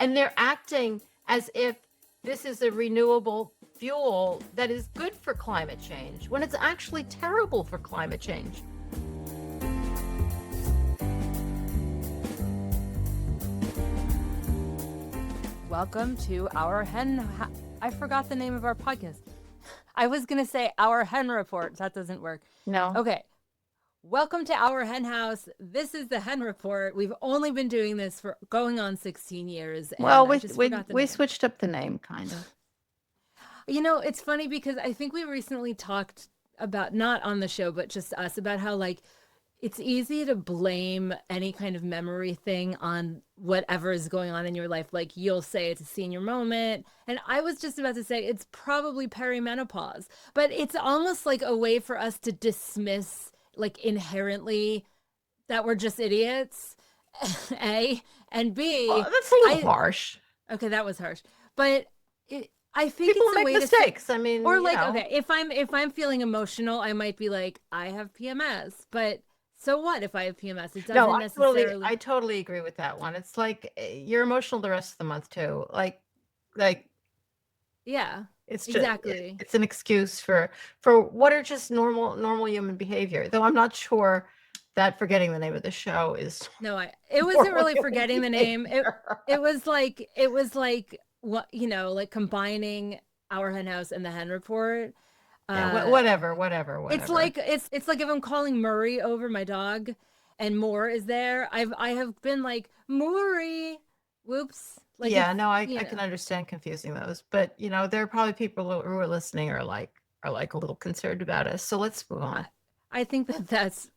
And they're acting as if this is a renewable fuel that is good for climate change, when it's actually terrible for climate change. Welcome to our I forgot the name of our podcast. I was going to say our Hen Report. That doesn't work. No. Okay. Welcome to our hen house. This is the Hen Report. We've only been doing this for going on 16 years. Well, we switched up the name, kind of. You know, it's funny because I think we recently talked about, not on the show, but just us, about how, like, it's easy to blame any kind of memory thing on whatever is going on in your life. Like, you'll say it's a senior moment. And I was just about to say it's probably perimenopause. But it's almost like a way for us to dismiss, like, inherently that we're just idiots, A. And B. Oh, that's a little harsh. Okay, that was harsh. But I think people it's a make way mistakes. To, I mean, or like, okay, if I'm feeling emotional, I might be like, I have PMS. But so what if I have PMS? It doesn't necessarily. I totally agree with that one. It's like you're emotional the rest of the month too. Like, yeah, it's just, exactly. It's an excuse for what are just normal human behavior. Though I'm not sure that forgetting the name of the show is. No, it wasn't really forgetting the name. It was like what, you know, like combining Our Hen House and the Hen Report. Yeah, whatever. It's like it's like if I'm calling Murray over, my dog, and Moore is there. I have been like, Maury, whoops. Like, yeah, no, I can understand confusing those, but you know, there are probably people who are listening are like a little concerned about us. So let's move on. I think that's,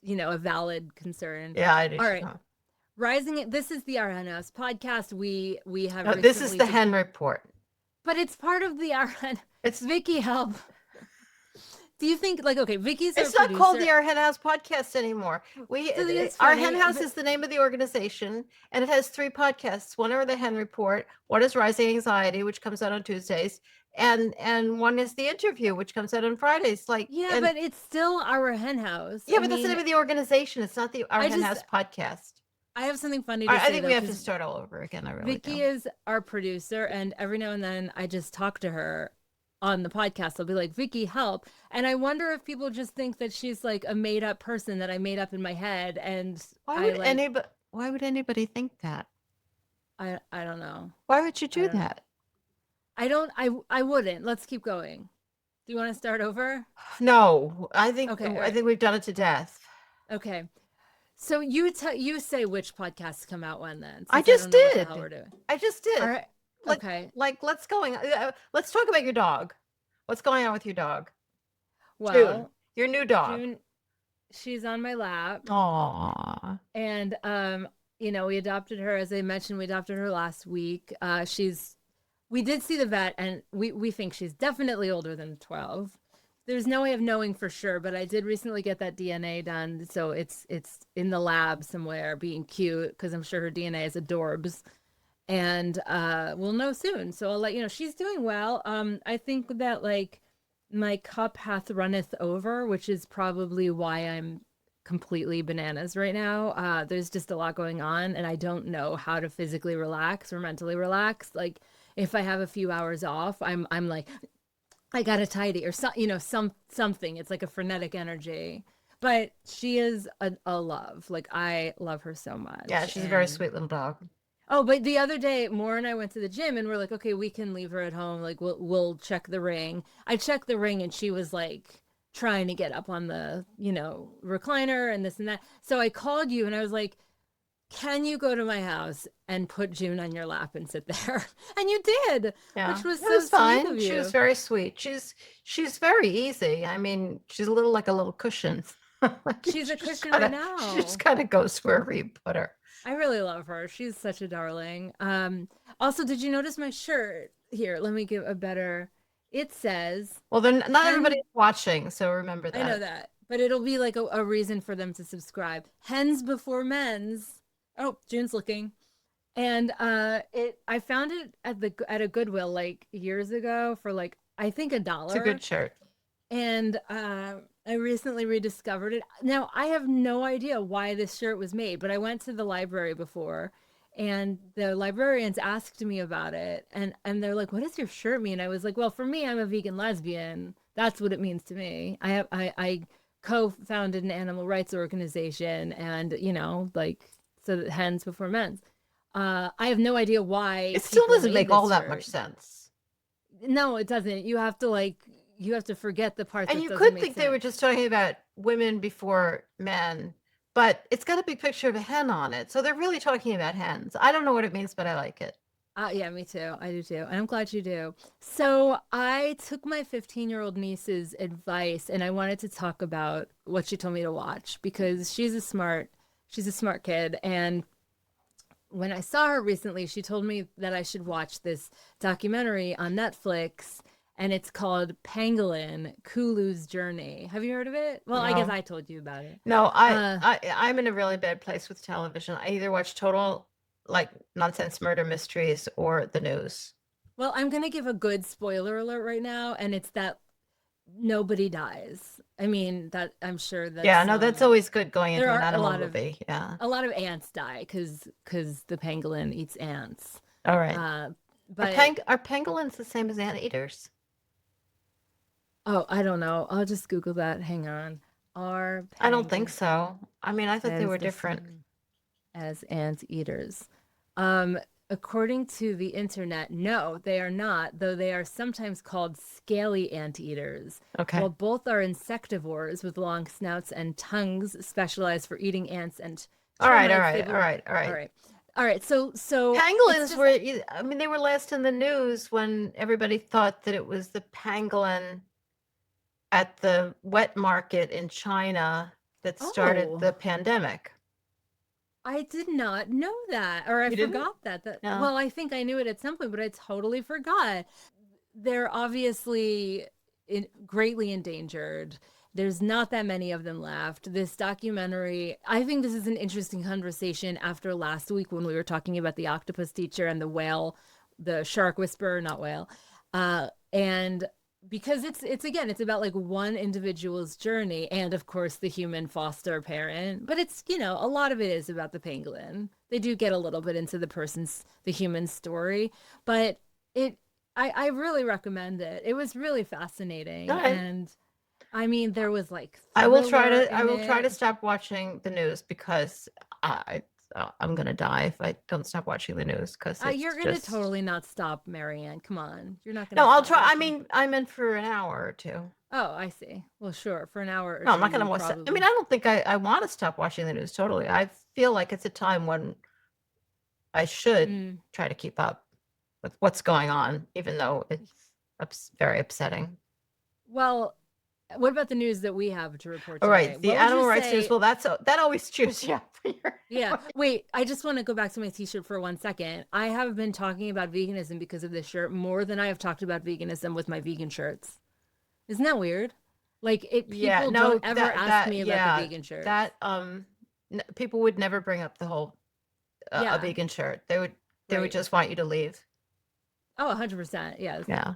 you know, a valid concern. Yeah, I do. All right. Rising. This is the Our Hen House podcast. We have. No, this is the Hen Report. But it's part of the Our Hen. It's Vicky. Help. Do you think, like, okay, Vicky's It's not called the Our Hen House podcast anymore. Our Hen House is the name of the organization, and it has 3 podcasts. One are the Hen Report, one is Rising Anxiety, which comes out on Tuesdays, and one is the Interview, which comes out on Fridays. Like, yeah, but it's still Our Hen House. Yeah, but that's the name of the organization. It's not the Our Hen House podcast. I have something funny to say. I think we have to start all over again. I really Vicky is our producer, and every now and then I just talk to her on the podcast. I'll be like, Vicky, help. And I wonder if people just think that she's like a made up person that I made up in my head. And why would anybody think that? I don't know. Why would you do that? I wouldn't. Let's keep going. Do you want to start over? No, I think okay, I think we've done it to death. Okay. So you say which podcasts come out when then? I just did. I just did. All right. Okay. Let's talk about your dog. What's going on with your dog? Well, June, your new dog. June, she's on my lap. Aww. And you know, we adopted her, as I mentioned, we adopted her last week. We did see the vet, and we think she's definitely older than 12. There's no way of knowing for sure, but I did recently get that DNA done, so it's in the lab somewhere being cute, because I'm sure her DNA is adorbs. And we'll know soon, so I'll let you know. She's doing well. I think that, like, my cup hath runneth over, which is probably why I'm completely bananas right now. There's just a lot going on, and I don't know how to physically relax or mentally relax. Like, if I have a few hours off, I'm like, I gotta tidy, or something. It's like a frenetic energy. But she is a love. Like, I love her so much. Yeah, she's a very sweet little dog. Oh, but the other day, Moore and I went to the gym, and we're like, okay, we can leave her at home. Like, we'll check the ring. I checked the ring, and she was like trying to get up on the, recliner and this and that. So I called you, and I was like, can you go to my house and put June on your lap and sit there? And you did, which was so sweet of you. She was very sweet. She's very easy. I mean, she's a little cushion. She's a cushion right now. She just kind of goes wherever you put her. I really love her. She's such a darling. Also, did you notice my shirt? Here, let me give a better. It says. Well, then not everybody's watching, so remember that. I know that, but it'll be like a reason for them to subscribe. Hens before men's. Oh, June's looking, and I found it at a Goodwill like years ago for like, I think $1. It's a good shirt. And I recently rediscovered it. Now, I have no idea why this shirt was made, but I went to the library before, And the librarians asked me about it, and they're like, what does your shirt mean? I was like, well, for me, I'm a vegan lesbian. That's what it means to me. I co-founded an animal rights organization, and like, so that hens before men's. I have no idea why It still people doesn't made make this all that shirt. much sense. No, it doesn't. You have to forget the part And that you doesn't could make think sense. they were just talking about women before men, but it's got a big picture of a hen on it. So they're really talking about hens. I don't know what it means, but I like it. Yeah, me too. I do too. And I'm glad you do. So I took my 15-year-old niece's advice, and I wanted to talk about what she told me to watch because she's a smart kid. And when I saw her recently, she told me that I should watch this documentary on Netflix, and it's called Pangolin: Kulu's Journey. Have you heard of it? Well, I guess No. I told you about it. No, I'm in a really bad place with television. I either watch total like nonsense murder mysteries or the news. Well, I'm going to give a good spoiler alert right now, and it's that nobody dies. I mean, that I'm sure that's Yeah, no, that's always good going there into an are animal movie. Yeah. a lot of ants die because the pangolin eats ants. All right. But Are pangolins the same as anteaters? oh, I don't know. I'll just Google that. Hang on. Are I don't think pangolins so. I mean, I thought they were the different. same as anteaters? Um, According to the internet, no, they are not, though they are sometimes called scaly anteaters. Okay. While both are insectivores with long snouts and tongues specialized for eating ants and All right, all termites, right, all right. all right. All right. So Pangolins were, I mean, they were last in the news when everybody thought that it was the pangolin at the wet market in China that started the pandemic. I did not know that, or I You didn't? forgot that. No. Well, I think I knew it at some point, but I totally forgot. They're obviously greatly endangered. There's not that many of them left. This documentary, I think this is an interesting conversation after last week when we were talking about the octopus teacher and the whale, the shark whisperer, not whale. And because it's about like one individual's journey and of course the human foster parent, but it's a lot of it is about the pangolin. They do get a little bit into the human story, but I really recommend it. It was really fascinating. And I mean, there was like I will try to stop watching the news because I'm gonna die if I don't stop watching the news because you're gonna totally not stop, Mariann. Come on, you're not gonna. No, I'll try. I mean, I'm in for an hour or two. Oh, I see. Well, sure, for an hour. No, I'm not gonna watch that. I mean, I don't think I want to stop watching the news totally. I feel like it's a time when I should try to keep up with what's going on, even though it's very upsetting. Well, what about the news that we have to report today? All right, the animal rights news. Well, that always cheers you up. Yeah. Wait, I just want to go back to my t-shirt for 1 second. I have been talking about veganism because of this shirt more than I have talked about veganism with my vegan shirts. Isn't that weird? Like people don't ever ask me about the vegan shirt. That people would never bring up the whole a vegan shirt. They would just want you to leave. Oh, 100%. Yes. Yeah.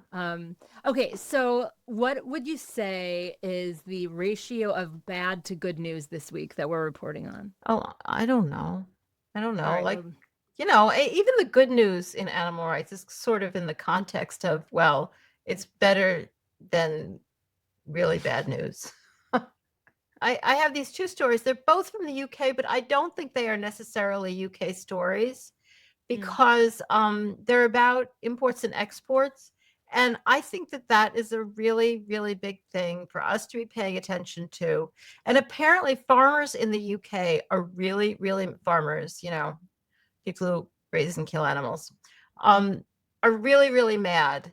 Okay. So what would you say is the ratio of bad to good news this week that we're reporting on? Oh, I don't know. Right, like, even the good news in animal rights is sort of in the context of, well, it's better than really bad news. I have these two stories. They're both from the UK, but I don't think they are necessarily UK stories, because they're about imports and exports. And I think that is a really, really big thing for us to be paying attention to. And apparently farmers in the UK are really, really farmers, people who raise and kill animals, are really, really mad.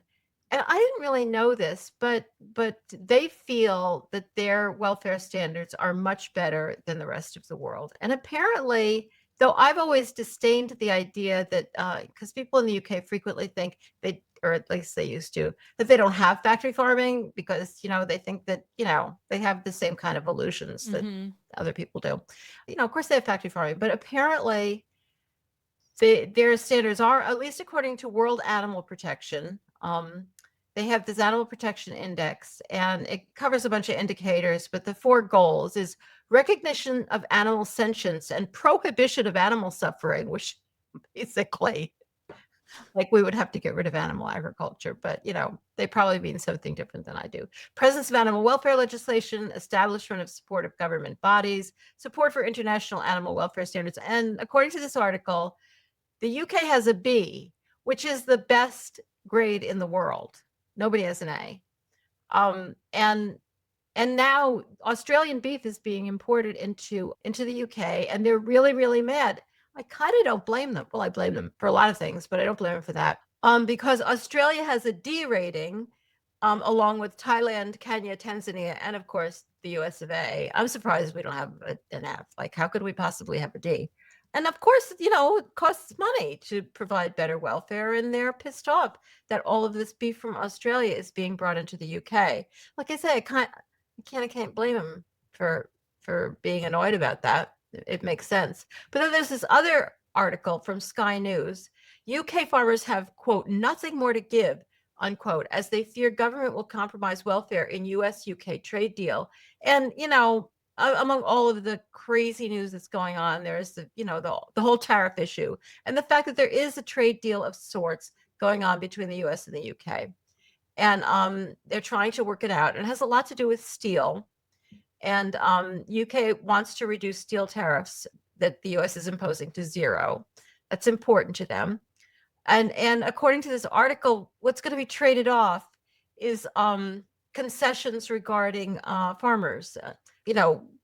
And I didn't really know this, but they feel that their welfare standards are much better than the rest of the world. And apparently, though I've always disdained the idea that, because people in the UK frequently think or at least they used to, that they don't have factory farming because, they think that, they have the same kind of illusions that other people do. Of course they have factory farming, but apparently their standards are, at least according to World Animal Protection, they have this animal protection index, and it covers a bunch of indicators, but the 4 goals is recognition of animal sentience and prohibition of animal suffering, which basically. Like we would have to get rid of animal agriculture, but they probably mean something different than I do. Presence of animal welfare legislation, establishment of supportive government bodies, support for international animal welfare standards. And according to this article, the UK has a B, which is the best grade in the world. Nobody has an A. And now Australian beef is being imported into the UK, and they're really, really mad. I kind of don't blame them. Well, I blame them for a lot of things, but I don't blame them for that. Because Australia has a D rating, along with Thailand, Kenya, Tanzania, and of course the US of A. I'm surprised we don't have an F. Like, how could we possibly have a D? And of course, it costs money to provide better welfare, and they're pissed off that all of this beef from Australia is being brought into the UK. Like I say, I can't blame them for being annoyed about that. It makes sense. But then there's this other article from Sky News. UK farmers have, quote, nothing more to give, unquote, as they fear government will compromise welfare in US-UK trade deal. And, among all of the crazy news that's going on, there's the whole tariff issue and the fact that there is a trade deal of sorts going on between the US and the UK. And they're trying to work it out. And it has a lot to do with steel. And UK wants to reduce steel tariffs that the US is imposing to zero. That's important to them. And according to this article, what's going to be traded off is concessions regarding farmers.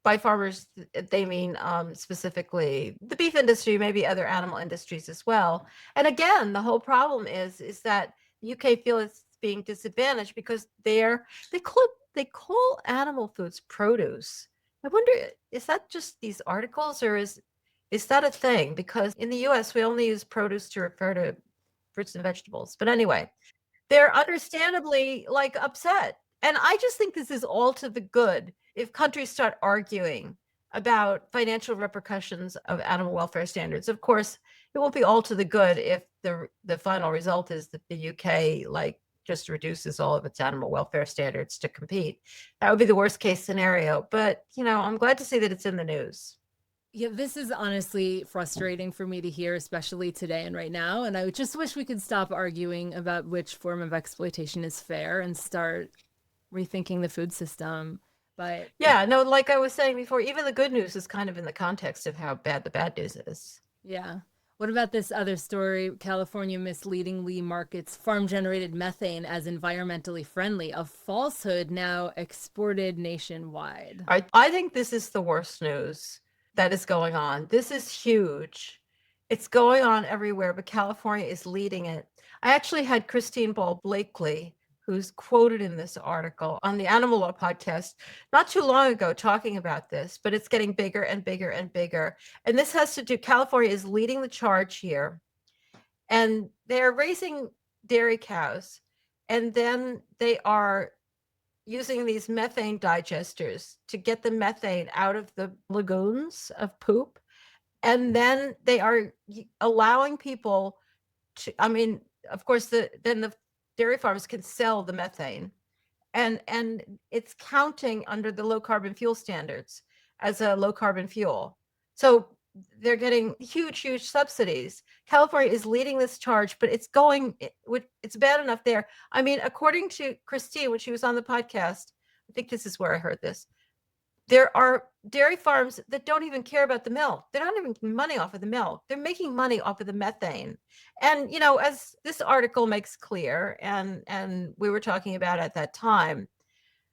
By farmers, they mean specifically the beef industry, maybe other animal industries as well. And again, the whole problem is that UK feels it's being disadvantaged because they call animal foods produce. I wonder, is that just these articles, or is that a thing? Because in the US, we only use produce to refer to fruits and vegetables. But anyway, they're understandably upset. And I just think this is all to the good if countries start arguing about financial repercussions of animal welfare standards. Of course, it won't be all to the good if the final result is that the UK just reduces all of its animal welfare standards to compete. That would be the worst case scenario. But, I'm glad to see that it's in the news. Yeah, this is honestly frustrating for me to hear, especially today and right now. And I just wish we could stop arguing about which form of exploitation is fair and start rethinking the food system. But yeah, no, like I was saying before, even the good news is kind of in the context of how bad the bad news is. Yeah. What about this other story? California misleadingly markets farm-generated methane as environmentally friendly, a falsehood now exported nationwide. I think this is the worst news that is going on. This is huge. It's going on everywhere, but California is leading it. I actually had Christine Ball Blakely, who's quoted in this article on the Animal Law podcast not too long ago, talking about this, but it's getting bigger and bigger and bigger. And this has to do, California is leading the charge here. And they're raising dairy cows, and then they are using these methane digesters to get the methane out of the lagoons of poop. And then they are allowing people to, of course, then the dairy farms can sell the methane, and it's counting under the low carbon fuel standards as a low carbon fuel. So they're getting huge subsidies. California is leading this charge, but it's bad enough there. According to Christine, when she was on the podcast, I think this is where I heard this, there are dairy farms that don't even care about the milk. They're not even making money off of the milk. They're making money off of the methane. And, as this article makes clear, and we were talking about at that time,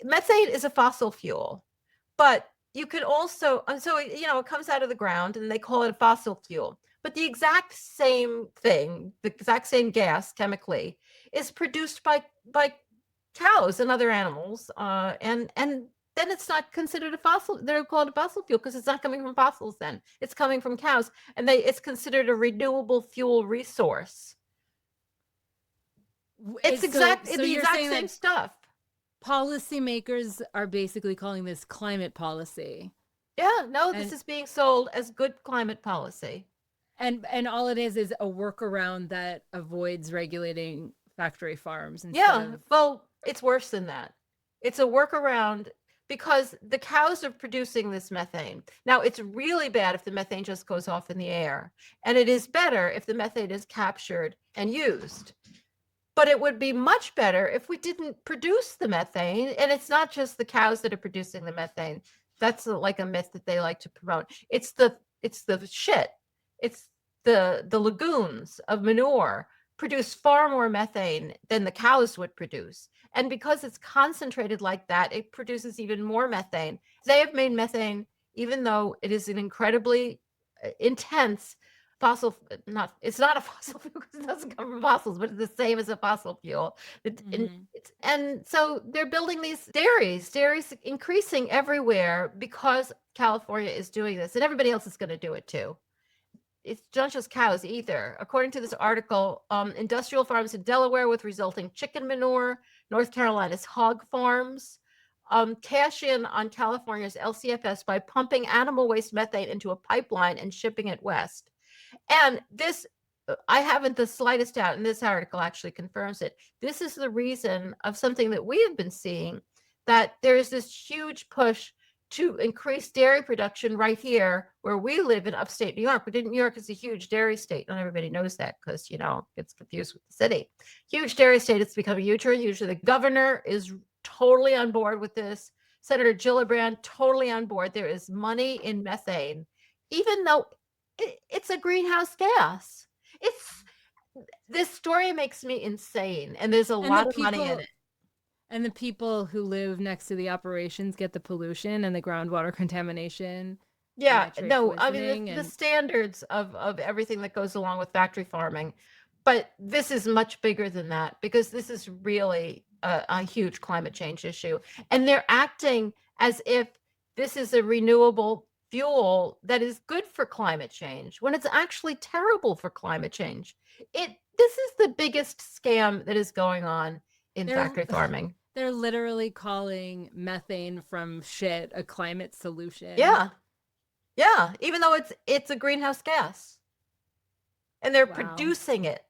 methane is a fossil fuel, but you could also, so, it comes out of the ground and they call it a fossil fuel. But the exact same thing, the exact same gas chemically, is produced by cows and other animals. And then it's not considered a fossil. They're called a fossil fuel because it's not coming from fossils. Then it's coming from cows, and it's considered a renewable fuel resource. It's the exact same stuff. Policymakers are basically calling this climate policy. Yeah, no, this is being sold as good climate policy. And all it is a workaround that avoids regulating factory farms. Well, it's worse than that. It's a workaround because the cows are producing this methane. Now, it's really bad if the methane just goes off in the air, and it is better if the methane is captured and used. But it would be much better if we didn't produce the methane. And it's not just the cows that are producing the methane. That's like a myth that they like to promote. It's the shit. It's the lagoons of manure produce far more methane than the cows would produce. And because it's concentrated like that, it produces even more methane. They have made methane, even though it is an incredibly intense fossil, it's not a fossil fuel because it doesn't come from fossils, but it's the same as a fossil fuel. And so they're building these dairies increasing everywhere because California is doing this, and everybody else is going to do it too. It's not just cows either. According to this article, industrial farms in Delaware with resulting chicken manure, North Carolina's hog farms, cash in on California's LCFS by pumping animal waste methane into a pipeline and shipping it west. And this, I haven't the slightest doubt, and this article actually confirms it. This is the reason of something that we have been seeing, that there is this huge push to increase dairy production right here where we live in upstate New York. But New York is a huge dairy state. Not everybody knows that because, it's confused with the city. Huge dairy state. It's becoming huger and huger. The governor is totally on board with this. Senator Gillibrand, totally on board. There is money in methane, even though it's a greenhouse gas. This story makes me insane, and there's a lot of money in it. And the people who live next to the operations get the pollution and the groundwater contamination. Yeah, no, I mean the standards of everything that goes along with factory farming, but this is much bigger than that because this is really a huge climate change issue, and they're acting as if this is a renewable fuel that is good for climate change when it's actually terrible for climate change. This is the biggest scam that is going on in factory farming. They're literally calling methane from shit a climate solution. Yeah. Yeah, even though it's a greenhouse gas. And they're producing it.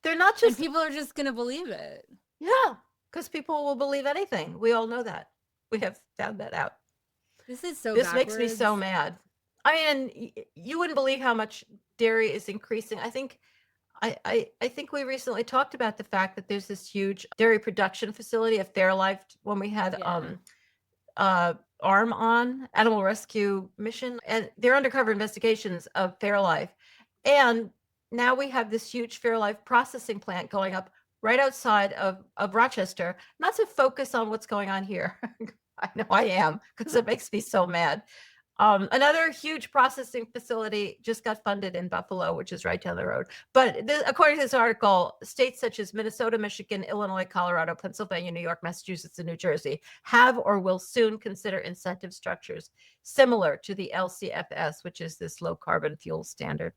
They're not just... And people are just going to believe it. Yeah, because people will believe anything. We all know that. We have found that out. This is so This makes me so mad. I mean, you wouldn't believe how much dairy is increasing. I think we recently talked about the fact that there's this huge dairy production facility at Fairlife when we had ARM on, Animal Rescue Mission, and they're undercover investigations of Fairlife. And now we have this huge Fairlife processing plant going up right outside of Rochester, not to focus on what's going on here. I know I am, because it makes me so mad. Another huge processing facility just got funded in Buffalo, which is right down the road. But according to this article, states such as Minnesota, Michigan, Illinois, Colorado, Pennsylvania, New York, Massachusetts, and New Jersey have or will soon consider incentive structures similar to the LCFS, which is this low carbon fuel standard.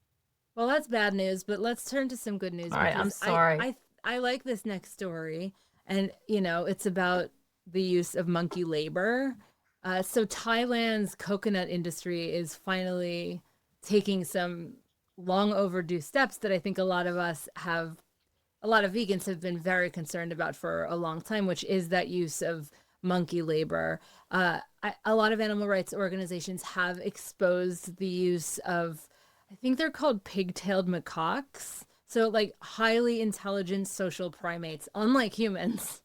Well, that's bad news, but let's turn to some good news. All right, I'm sorry. I like this next story, and it's about the use of monkey labor. So Thailand's coconut industry is finally taking some long overdue steps that I think a lot of vegans have been very concerned about for a long time, which is that use of monkey labor. A lot of animal rights organizations have exposed the use of, I think they're called pig-tailed macaques. So like highly intelligent social primates, unlike humans.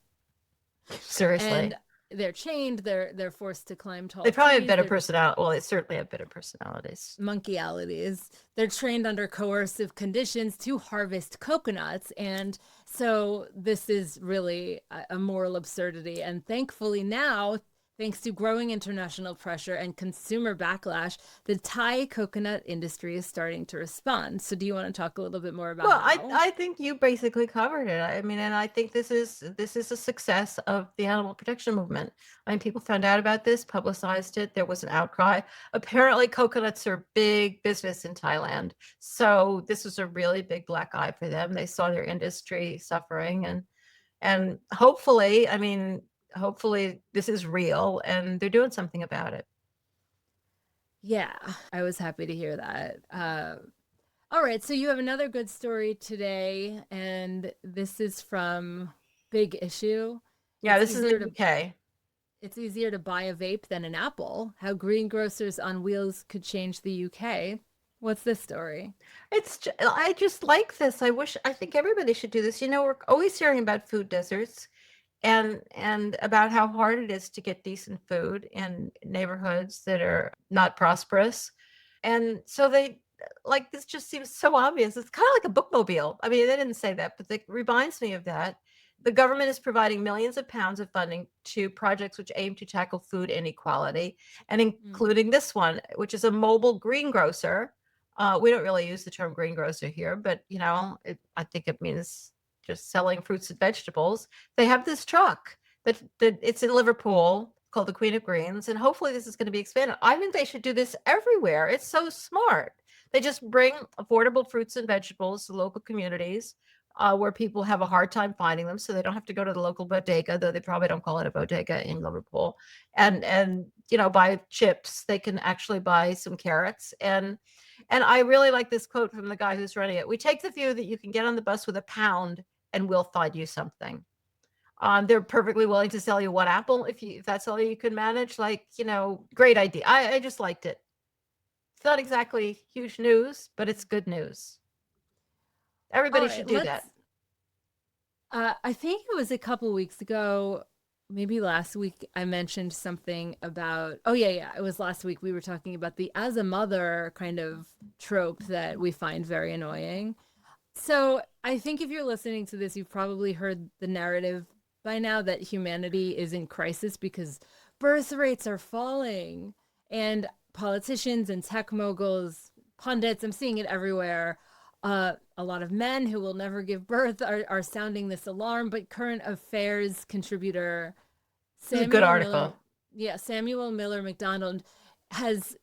Seriously. And they're chained. They're forced to climb tall. They probably have better personality. Well, they certainly have better personalities. Monkeyalities. They're trained under coercive conditions to harvest coconuts, and so this is really a moral absurdity. And thankfully now, thanks to growing international pressure and consumer backlash, the Thai coconut industry is starting to respond. So do you want to talk a little bit more about that? Well, I think you basically covered it. I mean, and I think this is a success of the animal protection movement. I mean, people found out about this, publicized it. There was an outcry. Apparently, coconuts are big business in Thailand. So this was a really big black eye for them. They saw their industry suffering, and hopefully, hopefully this is real and they're doing something about it. Yeah, I was happy to hear that. All right, so you have another good story today, and this is from Big Issue. Yeah, this is in the UK. It's easier to buy a vape than an apple. How greengrocers on wheels could change the UK. What's this story? I just like this. I think everybody should do this. We're always hearing about food deserts and about how hard it is to get decent food in neighborhoods that are not prosperous. And so this just seems so obvious. It's kind of like a bookmobile. I mean, they didn't say that, but it reminds me of that. The government is providing millions of pounds of funding to projects which aim to tackle food inequality, and including this one, which is a mobile greengrocer. We don't really use the term greengrocer here, but I think it means just selling fruits and vegetables. They have this truck that it's in Liverpool called the Queen of Greens, and hopefully this is going to be expanded. I think they should do this everywhere. It's so smart. They just bring affordable fruits and vegetables to local communities where people have a hard time finding them, so they don't have to go to the local bodega, though they probably don't call it a bodega in Liverpool. And buy chips. They can actually buy some carrots. And I really like this quote from the guy who's running it. We take the view that you can get on the bus with £1 and we'll find you something. They're perfectly willing to sell you one apple if that's all you can manage. Great idea. I just liked it. It's not exactly huge news, but it's good news. Everybody should do that. I think it was a couple weeks ago, maybe last week, I mentioned something about, yeah, it was last week. We were talking about the as a mother kind of trope that we find very annoying. So I think if you're listening to this, you've probably heard the narrative by now that humanity is in crisis because birth rates are falling, and politicians and tech moguls, pundits, I'm seeing it everywhere. A lot of men who will never give birth are sounding this alarm, but current affairs contributor Samuel, good article. Samuel Miller McDonald has,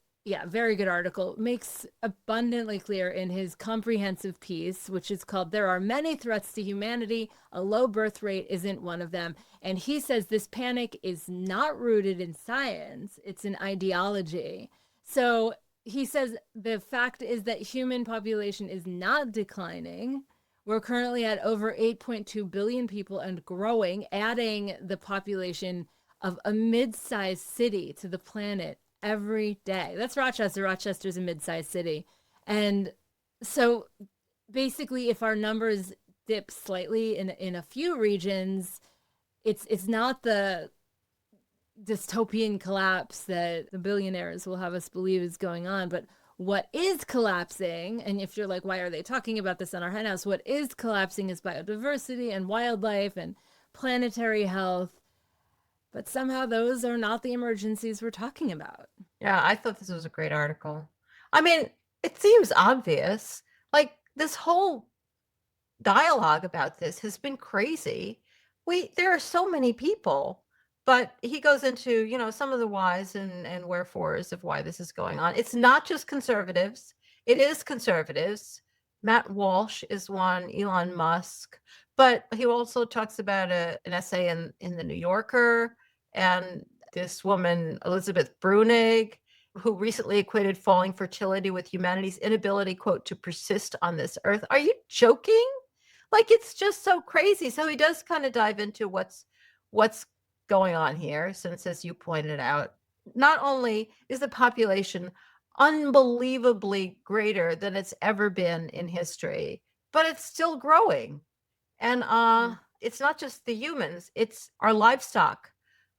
very good article, makes abundantly clear in his comprehensive piece, which is called There Are Many Threats to Humanity. A low birth rate isn't one of them. And he says this panic is not rooted in science, it's an ideology. So he says the fact is that human population is not declining. We're currently at over 8.2 billion people and growing, adding the population of a mid-sized city to the planet every day. That's Rochester. Rochester's a mid-sized city. And so basically, if our numbers dip slightly in a few regions, it's not the dystopian collapse that the billionaires will have us believe is going on, but what is collapsing, and if you're like, why are they talking about this on our hen house? What is collapsing is biodiversity and wildlife and planetary health. But somehow those are not the emergencies we're talking about. Yeah, I thought this was a great article. I mean, it seems obvious. Like, this whole dialogue about this has been crazy. There are so many people, but he goes into, some of the whys and wherefores of why this is going on. It's not just conservatives. It is conservatives. Matt Walsh is one, Elon Musk, but he also talks about an essay in the New Yorker, and this woman, Elizabeth Brunig, who recently equated falling fertility with humanity's inability, quote, to persist on this earth. Are you joking? Like, it's just so crazy. So he does kind of dive into what's going on here, since, as you pointed out, not only is the population unbelievably greater than it's ever been in history, but it's still growing. And it's not just the humans, it's our livestock.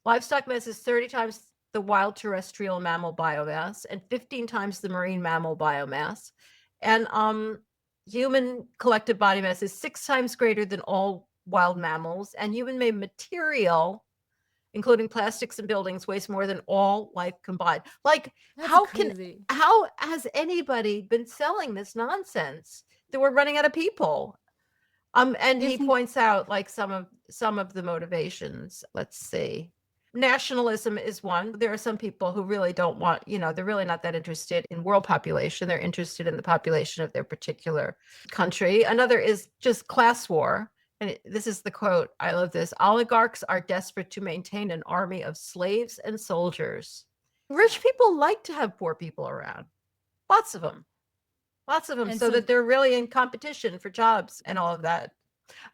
Livestock mass is 30 times the wild terrestrial mammal biomass and 15 times the marine mammal biomass. And human collective body mass is 6 times greater than all wild mammals, and human-made material, including plastics and buildings, weighs more than all life combined. Like, how has anybody been selling this nonsense that we're running out of people? And he points out like some of the motivations. Let's see. Nationalism is one. There are some people who really don't want, they're really not that interested in world population. They're interested in the population of their particular country. Another is just class war. And this is the quote. I love this. Oligarchs are desperate to maintain an army of slaves and soldiers. Rich people like to have poor people around. Lots of them. And so that they're really in competition for jobs and all of that.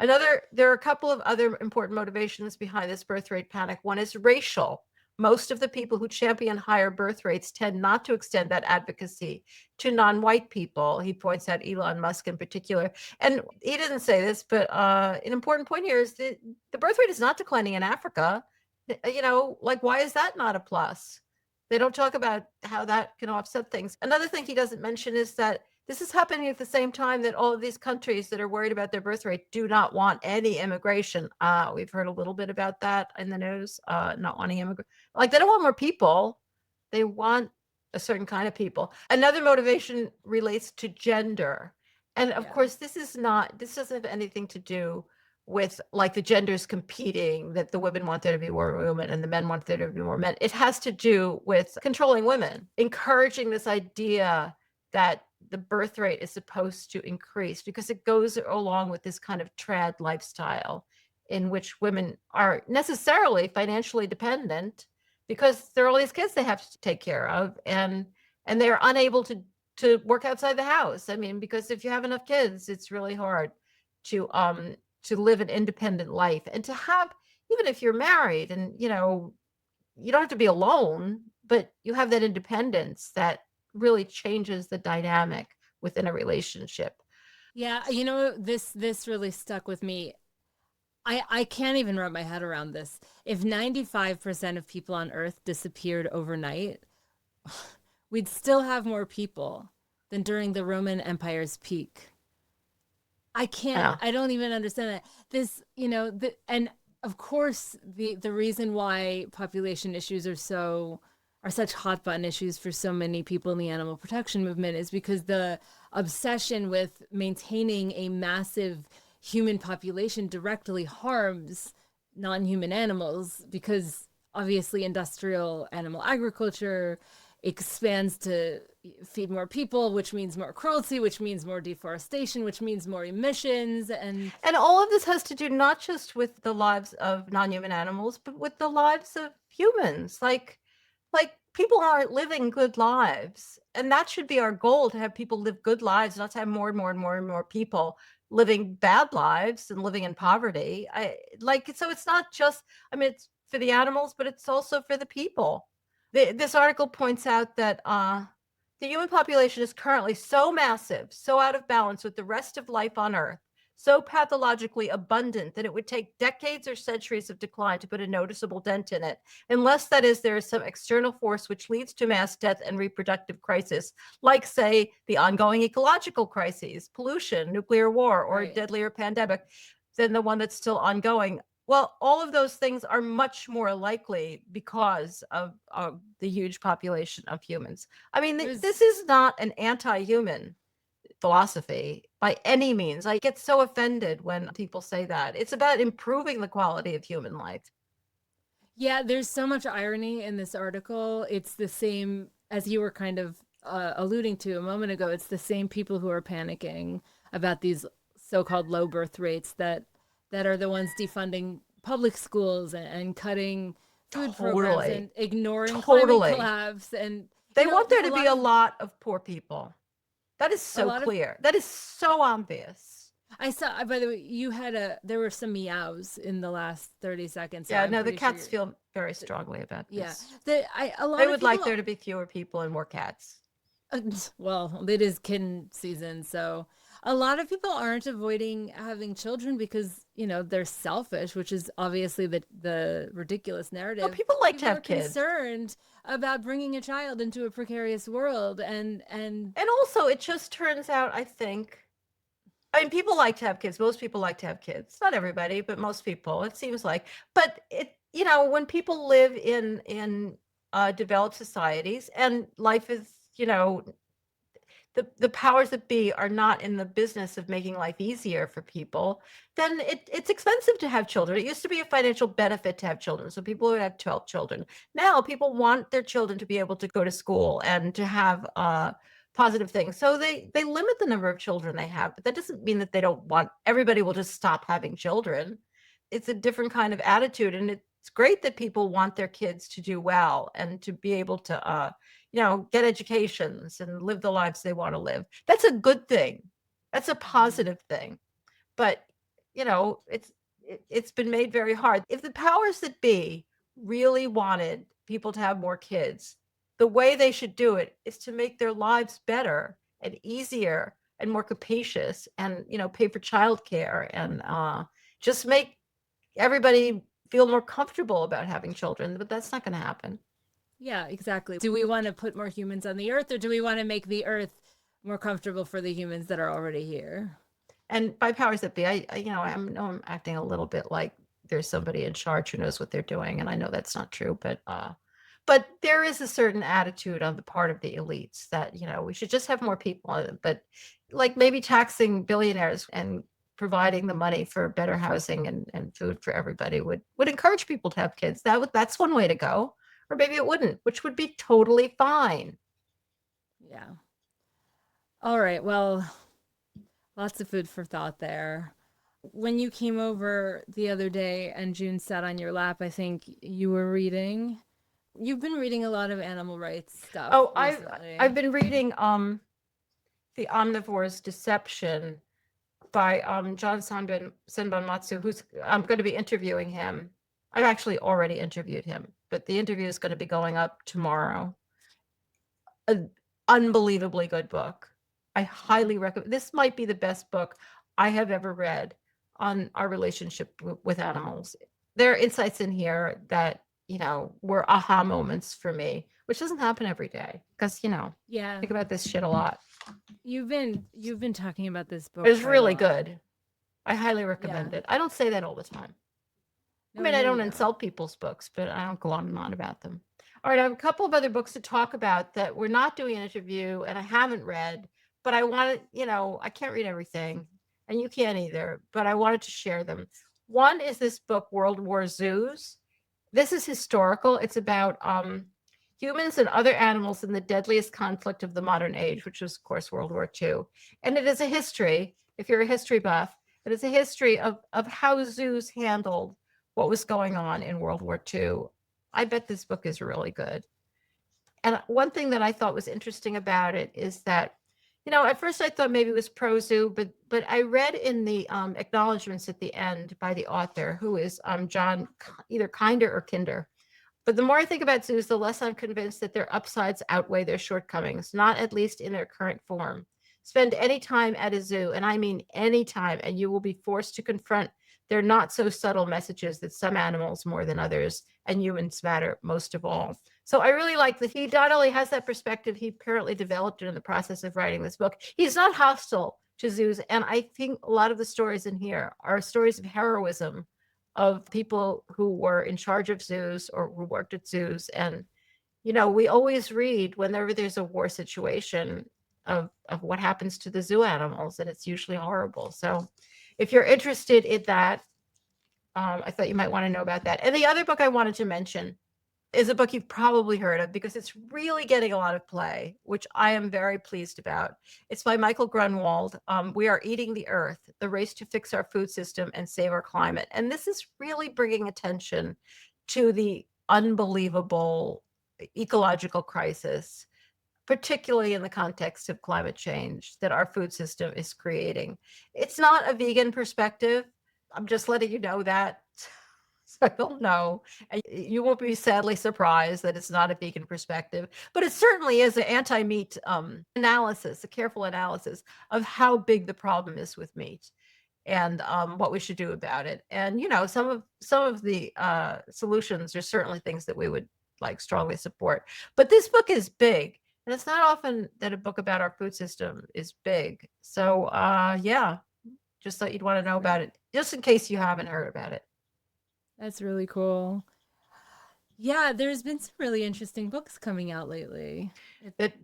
There are a couple of other important motivations behind this birth rate panic. One is racial. most of the people who champion higher birth rates tend not to extend that advocacy to non-white people. He points out Elon Musk in particular. And he didn't say this, but an important point here is that the birth rate is not declining in Africa. Like, why is that not a plus? They don't talk about how that can offset things. Another thing he doesn't mention is that this is happening at the same time that all of these countries that are worried about their birth rate do not want any immigration. We've heard a little bit about that in the news, not wanting immigration. Like, they don't want more people. They want a certain kind of people. Another motivation relates to gender. And of course, this doesn't have anything to do with like the genders competing, that the women want there to be more women and the men want there to be more men. It has to do with controlling women, encouraging this idea that the birth rate is supposed to increase because it goes along with this kind of trad lifestyle in which women are necessarily financially dependent because there are all these kids they have to take care of, and they're unable to work outside the house. I mean, because if you have enough kids, it's really hard to live an independent life and to have, even if you're married and, you don't have to be alone, but you have that independence that really changes the dynamic within a relationship. Yeah, this really stuck with me. I can't even wrap my head around this. If 95% of people on Earth disappeared overnight, we'd still have more people than during the Roman Empire's peak. I can't, I don't even understand that. This, and of course, the reason why population issues are such hot button issues for so many people in the animal protection movement is because the obsession with maintaining a massive human population directly harms non-human animals, because obviously industrial animal agriculture expands to feed more people, which means more cruelty, which means more deforestation, which means more emissions. And all of this has to do not just with the lives of non-human animals, but with the lives of humans. Like people aren't living good lives, and that should be our goal, to have people live good lives, not to have more and more and more and more people living bad lives and living in poverty. So it's not just, I mean, it's for the animals, but it's also for the people. This article points out that the human population is currently so massive, so out of balance with the rest of life on Earth, so pathologically abundant that it would take decades or centuries of decline to put a noticeable dent in it, unless, that is, there is some external force which leads to mass death and reproductive crisis, like, say, the ongoing ecological crises, pollution, nuclear war, or a deadlier pandemic than the one that's still ongoing. Well, all of those things are much more likely because of the huge population of humans. I mean, this is not an anti-human philosophy by any means. I get so offended when people say that. It's about improving the quality of human life. Yeah, there's so much irony in this article. It's the same, as you were kind of alluding to a moment ago, it's the same people who are panicking about these so-called low birth rates that are the ones defunding public schools and cutting food programs and ignoring climate collapse. And they want there to be a lot of poor people. That is so clear. That is so obvious. I saw, by the way, there were some meows in the last 30 seconds. So yeah, no, the cats feel very strongly about this. Yeah. They would like there to be fewer people and more cats. Well, it is kitten season, so a lot of people aren't avoiding having children because, they're selfish, which is obviously the ridiculous narrative. No, people like to have kids. Concerned about bringing a child into a precarious world, and also it just turns out, I mean, people like to have kids. Most people like to have kids. Not everybody, but most people, it seems like. But when people live in developed societies and life is, the powers that be are not in the business of making life easier for people, then it's expensive to have children. It used to be a financial benefit to have children. So people would have 12 children. Now people want their children to be able to go to school and to have positive things. So they limit the number of children they have, but that doesn't mean that they don't want, everybody will just stop having children. It's a different kind of attitude. And it's great that people want their kids to do well and to be able to, get educations and live the lives they want to live. That's a good thing. That's a positive thing. But, it's been made very hard. If the powers that be really wanted people to have more kids. The way they should do it is to make their lives better and easier and more capacious, and pay for childcare, and just make everybody feel more comfortable about having children. But that's not going to happen. Yeah, exactly. Do we want to put more humans on the earth, or do we want to make the earth more comfortable for the humans that are already here? And by powers that be, I'm acting a little bit like there's somebody in charge who knows what they're doing, and I know that's not true, but there is a certain attitude on the part of the elites that we should just have more people. But like maybe taxing billionaires and providing the money for better housing and food for everybody would encourage people to have kids. That's one way to go. Or maybe it wouldn't, which would be totally fine. Yeah. All right. Well, lots of food for thought there. When you came over the other day and June sat on your lap, I think you were reading. You've been reading a lot of animal rights stuff. Oh, recently. I've been reading The Omnivore's Deception by John Senbonmatsu, who's I'm going to be interviewing him. I've actually already interviewed him, but the interview is going to be going up tomorrow. An unbelievably good book. I highly recommend. This might be the best book I have ever read on our relationship with animals. There are insights in here that were aha moments for me, which doesn't happen every day because yeah, think about this shit a lot. You've been talking about this book. It's really good. I highly recommend Yeah. it. I don't say that all the time. No, I mean, I don't insult people's books, but I don't go on and on about them. All right, I have a couple of other books to talk about that we're not doing an interview and I haven't read, but I wanted, I can't read everything and you can't either, but I wanted to share them. One is this book, World War Zoos. This is historical. It's about humans and other animals in the deadliest conflict of the modern age, which was, of course, World War II. And it is a history, if you're a history buff, it is a history of how zoos handled what was going on in World War II. I bet this book is really good. And one thing that I thought was interesting about it is that, at first I thought maybe it was pro-zoo, but I read in the acknowledgments at the end by the author, who is John, either Kinder or Kinder. But the more I think about zoos, the less I'm convinced that their upsides outweigh their shortcomings, not at least in their current form. Spend any time at a zoo, and I mean any time, and you will be forced to confront their not so subtle messages that some animals more than others, and humans matter most of all. So I really like that he not only has that perspective, he apparently developed it in the process of writing this book. He's not hostile to zoos, and I think a lot of the stories in here are stories of heroism of people who were in charge of zoos or who worked at zoos. And, we always read whenever there's a war situation of what happens to the zoo animals, and it's usually horrible. So if you're interested in that, I thought you might want to know about that. And the other book I wanted to mention is a book you've probably heard of because it's really getting a lot of play, which I am very pleased about. It's by Michael Grunwald. We Are Eating the Earth, The Race to Fix Our Food System and Save Our Climate. And this is really bringing attention to the unbelievable ecological crisis, particularly in the context of climate change, that our food system is creating. It's not a vegan perspective. I'm just letting you know that. So I don't know. And you won't be sadly surprised that it's not a vegan perspective, but it certainly is an anti-meat analysis, a careful analysis of how big the problem is with meat and what we should do about it. And some of the solutions are certainly things that we would like strongly support. But this book is big, and it's not often that a book about our food system is big. So yeah, just thought you'd want to know about it, just in case you haven't heard about it. That's really cool. Yeah, there's been some really interesting books coming out lately.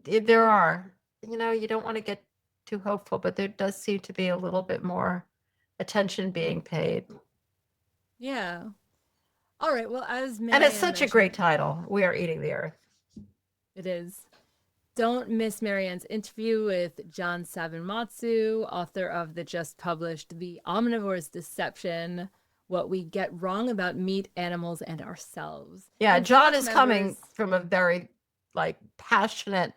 There are. You don't want to get too hopeful, but there does seem to be a little bit more attention being paid. Yeah. All right. Well, and it's such a great title, We Are Eating the Earth. It is. Don't miss Mariann's interview with John Senbonmatsu, author of the just published The Omnivore's Deception: What We Get Wrong About Meat, Animals, and Ourselves. Yeah, and John is coming from a very passionate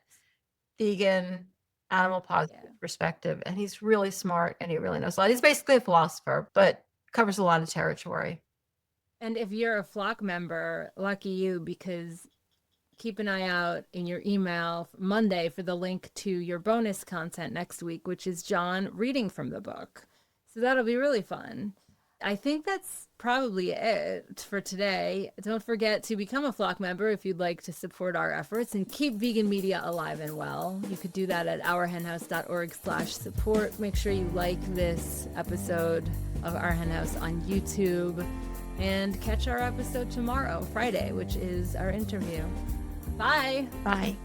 vegan, animal positive perspective, and he's really smart and he really knows a lot. He's basically a philosopher, but covers a lot of territory. And if you're a flock member, lucky you, because keep an eye out in your email Monday for the link to your bonus content next week, which is John reading from the book. So that'll be really fun. I think that's probably it for today. Don't forget to become a Flock member if you'd like to support our efforts and keep vegan media alive and well. You could do that at ourhenhouse.org/support. Make sure you like this episode of Our Hen House on YouTube and catch our episode tomorrow, Friday, which is our interview. Bye. Bye.